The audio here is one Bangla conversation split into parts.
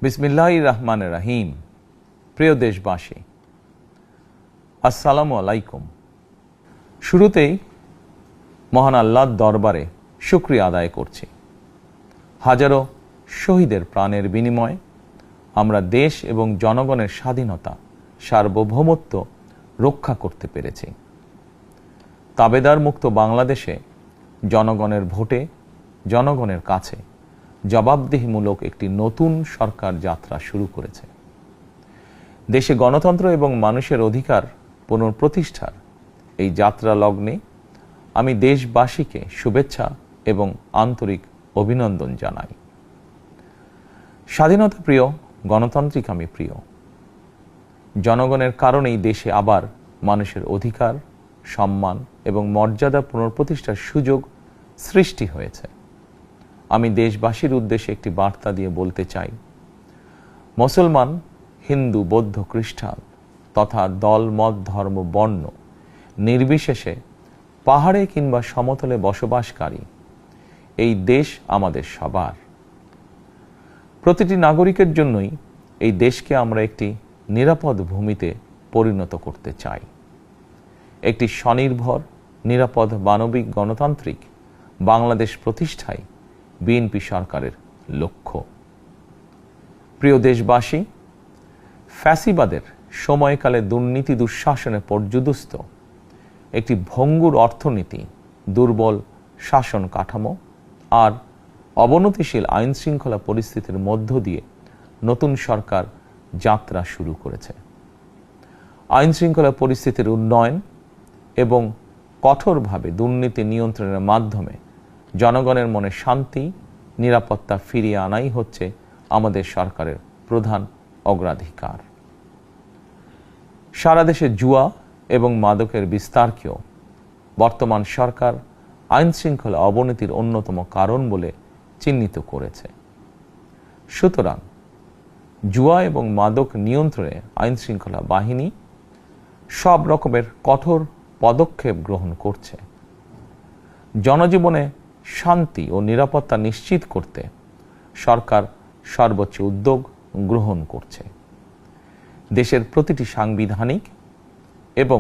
বিসমিল্লাহির রহমানির রহিম। প্রিয় দেশবাসী, আসসালামু আলাইকুম। শুরুতেই মহান আল্লাহর দরবারে শুকরিয়া আদায় করছি। হাজারো শহীদের প্রাণের বিনিময়ে আমরা দেশ এবং জনগণের স্বাধীনতা, সার্বভৌমত্ব রক্ষা করতে পেরেছি। তাবেদার মুক্ত বাংলাদেশে জনগণের ভোটে জনগণের কাছে জবাবদিহিমূলক একটি নতুন সরকার যাত্রা শুরু করেছে। দেশে গণতন্ত্র এবং মানুষের অধিকার পুনঃপ্রতিষ্ঠার এই যাত্রা লগ্নে আমি দেশবাসীকে শুভেচ্ছা এবং আন্তরিক অভিনন্দন জানাই। স্বাধীনতা প্রিয়, গণতান্ত্রিক আমি প্রিয়। জনগণের কারণেই দেশে আবার মানুষের অধিকার, সম্মান এবং মর্যাদা পুনঃপ্রতিষ্ঠার সুযোগ সৃষ্টি হয়েছে। আমি দেশবাসীর উদ্দেশ্যে একটি বার্তা দিয়ে বলতে চাই, মুসলমান, হিন্দু, বৌদ্ধ, খ্রিস্টান তথা দল, মত, ধর্ম, বর্ণ নির্বিশেষে পাহাড়ে কিংবা সমতলে বসবাসকারী এই দেশ আমাদের সবার। প্রতিটি নাগরিকের জন্যই এই দেশকে আমরা একটি নিরাপদ ভূমিতে পরিণত করতে চাই। একটি স্বনির্ভর, নিরাপদ, মানবিক, গণতান্ত্রিক বাংলাদেশ প্রতিষ্ঠায় বিএনপি সরকারের লক্ষ্য। প্রিয় দেশবাসী, ফ্যাসিবাদের সময়কালে দুর্নীতি দুঃশাসনে পর্যুদস্ত একটি ভঙ্গুর অর্থনীতি, দুর্বল শাসন কাঠামো আর অবনতিশীল আইন শৃঙ্খলা পরিস্থিতির মধ্য দিয়ে নতুন সরকার যাত্রা শুরু করেছে। আইন শৃঙ্খলা পরিস্থিতির উন্নয়ন এবং কঠোরভাবে দুর্নীতি নিয়ন্ত্রণের মাধ্যমে জনগণের মনে শান্তি, নিরাপত্তা ফিরিয়ে আনাই হচ্ছে আমাদের সরকারের প্রধান অগ্রাধিকার। সারা দেশে জুয়া এবং মাদকের বিস্তারকেও বর্তমান সরকার আইন শৃঙ্খলা অবনতির অন্যতম কারণ বলে চিহ্নিত করেছে। সুতরাং জুয়া এবং মাদক নিয়ন্ত্রণে আইন শৃঙ্খলা বাহিনী সব রকমের কঠোর পদক্ষেপ গ্রহণ করছে। জনজীবনে শান্তি ও নিরাপত্তা নিশ্চিত করতে সরকার সর্বোচ্চ উদ্যোগ গ্রহণ করছে। দেশের প্রতিটি সাংবিধানিক এবং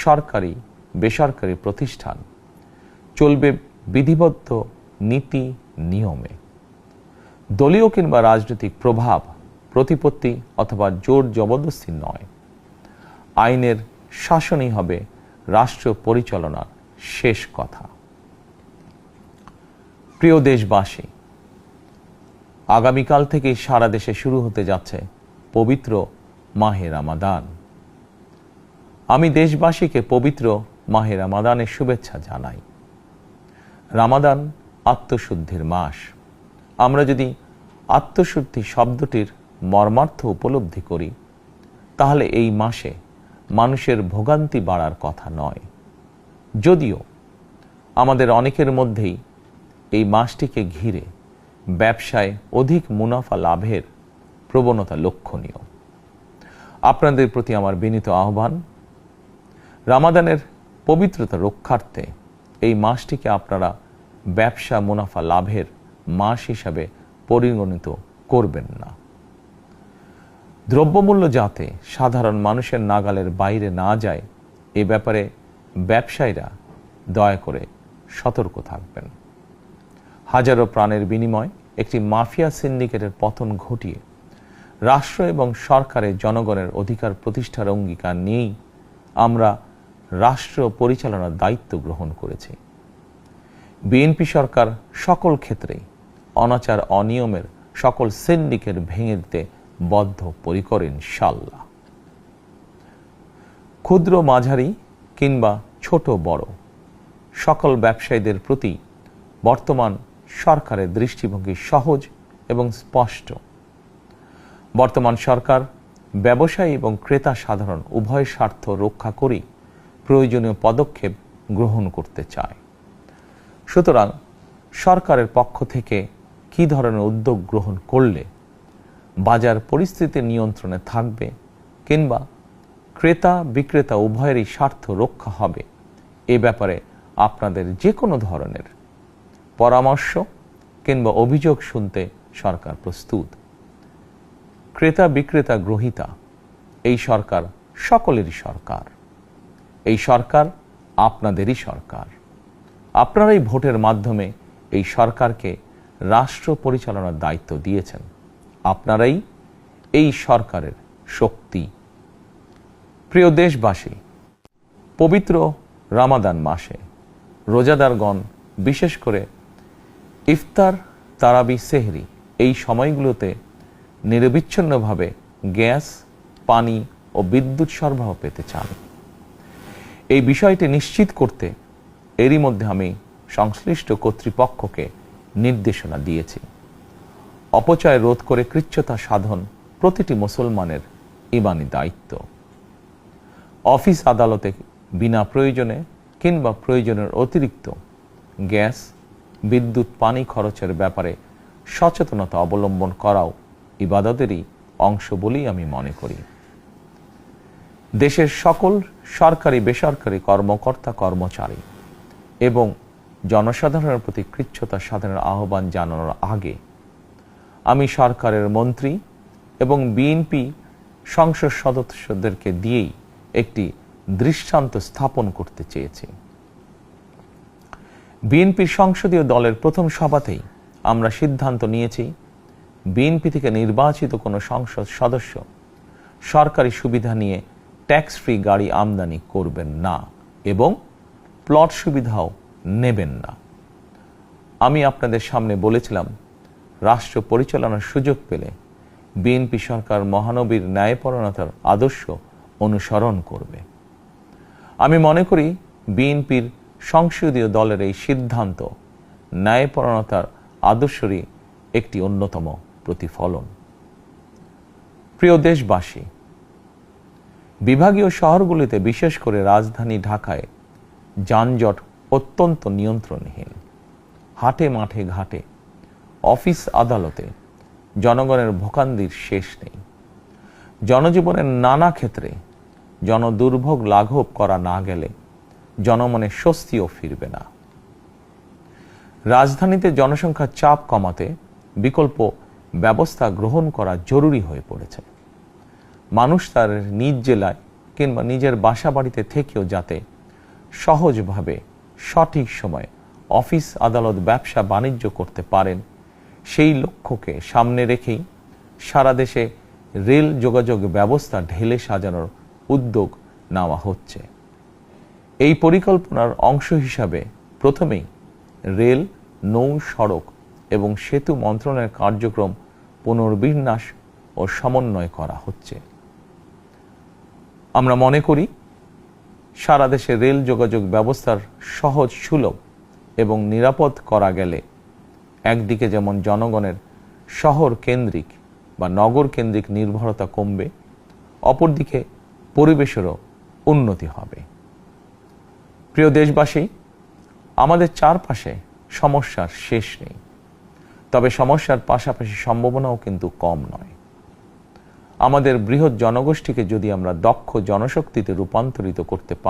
সরকারি বেসরকারি প্রতিষ্ঠান চলবে বিধিবদ্ধ নীতি নিয়মে। দলীয় কিংবা রাজনৈতিক প্রভাব, প্রতিপত্তি অথবা জোর জবরদস্তি নয়। আইনের শাসনই হবে রাষ্ট্র পরিচালনার শেষ কথা। প্রিয় দেশবাসী, আগামীকাল থেকে সারা দেশে শুরু হতে যাচ্ছে পবিত্র মাহে রমাদান। আমি দেশবাসীকে পবিত্র মাহে রমাদানের শুভেচ্ছা জানাই। রমাদান আত্মশুদ্ধির মাস। আমরা যদি আত্মশুদ্ধি শব্দটির মর্মার্থ উপলব্ধি করি, তাহলে এই মাসে মানুষের ভোগান্তি বাড়ার কথা নয়। যদিও আমাদের অনেকের মধ্যেই এই মাসটিকে ঘিরে ব্যবসায় অধিক মুনাফা লাভের প্রবণতা লক্ষণীয়। আপনাদের প্রতি আমার বিনীত আহ্বান, রমাদানের পবিত্রতা রক্ষার্থে এই মাসটিকে আপনারা ব্যবসা মুনাফা লাভের মাস হিসাবে পরিগণিত করবেন না। দ্রব্যমূল্য যাতে সাধারণ মানুষের নাগালের বাইরে না যায়, এ ব্যাপারে ব্যবসায়ীরা দয়া করে সতর্ক থাকবেন। হাজারো প্রাণের বিনিময়ে একটি মাফিয়া সিন্ডিকেটের পতন ঘটিয়ে রাষ্ট্র এবং সরকারের জনগণের অধিকার প্রতিষ্ঠার অঙ্গীকার নিয়েই আমরা রাষ্ট্র পরিচালনার দায়িত্ব গ্রহণ করেছি। বিএনপি সরকার সকল ক্ষেত্রেই অনাচার অনিয়মের সকল সিন্ডিকেট ভেঙে দিতে বদ্ধপরিকর ইনশাআল্লাহ। ক্ষুদ্র, মাঝারি কিংবা ছোট বড় সকল ব্যবসায়ীদের প্রতি বর্তমান সরকারের দৃষ্টিভঙ্গি সহজ এবং স্পষ্ট। বর্তমান সরকার ব্যবসায়ী এবং ক্রেতা সাধারণ উভয় স্বার্থ রক্ষা করেই প্রয়োজনীয় পদক্ষেপ গ্রহণ করতে চায়। সুতরাং সরকারের পক্ষ থেকে কী ধরনের উদ্যোগ গ্রহণ করলে বাজার পরিস্থিতি নিয়ন্ত্রণে থাকবে কিংবা ক্রেতা বিক্রেতা উভয়েরই স্বার্থ রক্ষা হবে, এ ব্যাপারে আপনাদের যে কোনো ধরনের পরামর্শ কিংবা অভিযোগ শুনতে সরকার প্রস্তুত। ক্রেতা বিক্রেতা গ্রহীতা, এই সরকার সকলেরই সরকার। এই সরকার আপনাদেরই সরকার। আপনারাই ভোটের মাধ্যমে এই সরকারকে রাষ্ট্র পরিচালনার দায়িত্ব দিয়েছেন। আপনারাই এই সরকারের শক্তি। প্রিয় দেশবাসী, পবিত্র রামাদান মাসে রোজাদারগণ বিশেষ করে ইফতার, তারাবি, সেহরি এই সময়গুলোতে নিরবিচ্ছিন্নভাবে গ্যাস, পানি ও বিদ্যুৎ সরবরাহ পেতে চান। এই বিষয়টি নিশ্চিত করতে এরই মধ্যে আমি সংশ্লিষ্ট কর্তৃপক্ষকে নির্দেশনা দিয়েছি। অপচয় রোধ করে কৃচ্ছ্রতা সাধন প্রতিটি মুসলমানের ঈমানি দায়িত্ব। অফিস আদালতে বিনা প্রয়োজনে কিংবা প্রয়োজনের অতিরিক্ত গ্যাস, বিদ্যুৎ, পানি খরচের ব্যাপারে সচেতনতা অবলম্বন করাও ইবাদতেরই অংশ বলেই আমি মনে করি। দেশের সকল সরকারি বেসরকারি কর্মকর্তা কর্মচারী এবং জনসাধারণের প্রতি কৃচ্ছ্রতা সাধনের আহ্বান জানানোর আগে আমি সরকারের মন্ত্রী এবং বিএনপি সংসদ সদস্যদেরকে দিয়েই একটি দৃষ্টান্ত স্থাপন করতে চেয়েছি। বিএনপির সংসদীয় দলের প্রথম সভাতেই আমরা সিদ্ধান্ত নিয়েছি, বিএনপি থেকে নির্বাচিত কোনো সংসদ সদস্য সরকারি সুবিধা নিয়ে ট্যাক্স ফ্রি গাড়ি আমদানি করবেন না এবং প্লট সুবিধাও নেবেন না। আমি আপনাদের সামনে বলেছিলাম, রাষ্ট্র পরিচালনার সুযোগ পেলে বিএনপি সরকার মহানবীর ন্যায়পরায়ণতার আদর্শ অনুসরণ করবে। আমি মনে করি বিএনপির সংসদীয় দলের এই সিদ্ধান্ত ন্যায়পরায়ণতার আদর্শেরই একটি অন্যতম প্রতিফলন। প্রিয় দেশবাসী, বিভাগীয় শহরগুলিতে বিশেষ করে রাজধানী ঢাকায় যানজট অত্যন্ত নিয়ন্ত্রণহীন। হাটে মাঠে ঘাটে, অফিস আদালতে জনগণের ভোগান্তির শেষ নেই। জনজীবনের নানা ক্ষেত্রে জনদুর্ভোগ লাঘব করা না গেলে জনমনে স্বস্তিও ফিরবে না। রাজধানীতে জনসংখ্যার চাপ কমাতে বিকল্প ব্যবস্থা গ্রহণ করা জরুরি হয়ে পড়েছে। মানুষ তার নিজ জেলায় কিংবা নিজের বাসা বাড়িতে থেকেও যাতে সহজভাবে সঠিক সময়ে অফিস, আদালত, ব্যবসা বাণিজ্য করতে পারেন, সেই লক্ষ্যকে সামনে রেখেই সারা দেশে রেল যোগাযোগ ব্যবস্থা ঢেলে সাজানোর উদ্যোগ নেওয়া হচ্ছে। এই পরিকল্পনার অংশ হিসাবে প্রথমেই রেল, নৌ, সড়ক এবং সেতু মন্ত্রণালয়ের কার্যক্রম পুনর্বিন্যাস ও সমন্বয় করা হচ্ছে। আমরা মনে করি সারা দেশে রেল যোগাযোগ ব্যবস্থার সহজ, সুলভ এবং নিরাপদ করা গেলে একদিকে যেমন জনগণের শহর কেন্দ্রিক বা নগর কেন্দ্রিক নির্ভরতা কমবে, অপরদিকে পরিবেশেরও উন্নতি হবে। প্রিয় দেশবাসী, আমাদের চারপাশে সমস্যার শেষ নেই, তবে সমস্যার পাশাপাশি সম্ভাবনাও কিন্তু কম নয়। আমাদের বৃহৎ জনগোষ্ঠীকে যদি আমরা দক্ষ জনশক্তিতে রূপান্তরিত করতে পারি